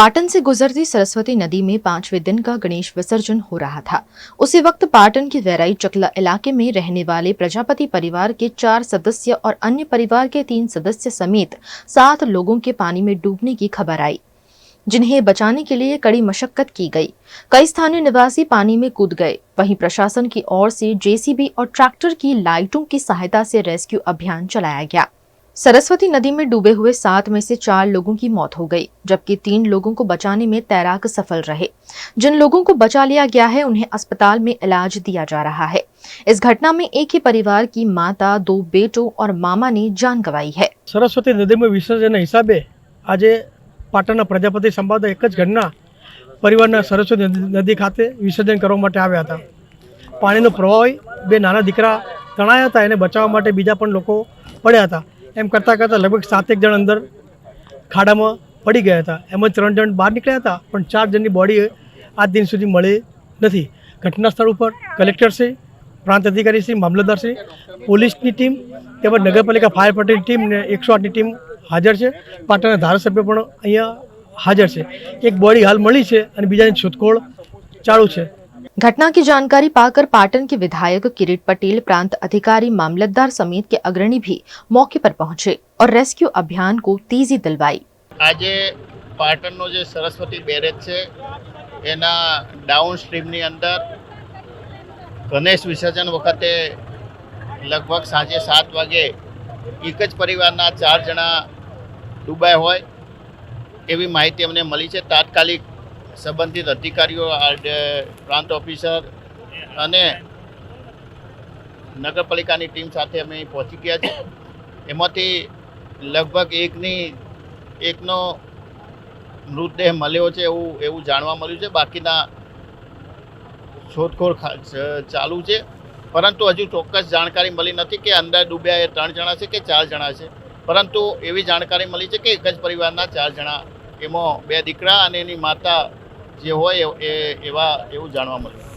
पाटन से गुजरती सरस्वती नदी में 5वें दिन का गणेश विसर्जन हो रहा था। उसी वक्त पाटन के वैराई चकला इलाके में रहने वाले प्रजापति परिवार के 4 सदस्य और अन्य परिवार के 3 सदस्य समेत 7 लोगों के पानी में डूबने की खबर आई, जिन्हें बचाने के लिए कड़ी मशक्कत की गई। कई स्थानीय निवासी पानी में कूद गए। वहीं प्रशासन की ओर से जेसीबी और ट्रैक्टर की लाइटों की सहायता से रेस्क्यू अभियान चलाया गया। सरस्वती नदी में डूबे हुए 7 में से 4 लोगों की मौत हो गई, जबकि 3 लोगों को बचाने में तैराक सफल रहे। जिन लोगों को बचा लिया गया है, उन्हें अस्पताल में इलाज दिया जा रहा है। इस घटना में एक ही परिवार की माता, 2 बेटों और मामा ने जान गंवाई है। सरस्वती नदी में विसर्जन हिसाबे आज पाटणના પ્રજાપતિ સંવાદ એક જ ઘરના પરિવારના સરસ્વતી નદી ખાતે વિસર્જન કરવા માટે આવ્યા હતા। પાણીનો પ્રવાહ હોય, 2 નાના દીકરા તણાયા હતા, એને બચાવવા માટે બીજા પણ લોકો પડ્યા હતા। એમ કરતાં કરતાં લગભગ 7 જણ અંદર ખાડામાં પડી ગયા હતા। એમાં 3 જણ બહાર નીકળ્યા હતા, પણ 4 જણની બોડી આજ દિન સુધી મળી નથી। ઘટના સ્થળ ઉપર કલેક્ટરશ્રી, પ્રાંત અધિકારીશ્રી, મામલતદારશ્રી, પોલીસની ટીમ તેમજ નગરપાલિકા ફાયર બ્રિગેડની ટીમ ને 108ની ટીમ હાજર છે। પાટણના ધારાસભ્ય પણ અહીંયા હાજર છે। એક બોડી હાલ મળી છે અને બીજાની શોધખોળ ચાલુ છે। घटना की जानकारी पाकर पाटन के विधायक किरीट पटेल, प्रांत अधिकारी, मामलतदार समेत के अग्रणी भी मौके पर पहुंचे और रेस्क्यू अभियान को तेजी दिलवाई। आज पाटणનો જે સરસ્વતી બેરેજ છે એના ડાઉન સ્ટ્રીમની અંદર ગણેશ વિસર્જન વખતે લગભગ સાંજે 7 વાગે એક જ પરિવારના 4 જણા ડૂબ્યા હોય એવી માહિતી અમને મળી છે। તાત્કાલિક સંબંધિત અધિકારીઓ, પ્રાંત ઓફિસર અને નગરપાલિકાની ટીમ સાથે અમે પહોંચી ગયા છે। એમાંથી લગભગ એકનો મૃતદેહ મળ્યો છે એવું જાણવા મળ્યું છે। બાકીના શોધખોળ ચાલુ છે, પરંતુ હજુ ચોક્કસ જાણકારી મળી નથી કે અંદર ડૂબ્યા એ 3 જણા છે કે 4 જણા છે। પરંતુ એવી જાણકારી મળી છે કે એક જ પરિવારના 4 જણા, એમાં 2 દીકરા અને એની માતા જે હોય એવું જાણવા મળ્યું।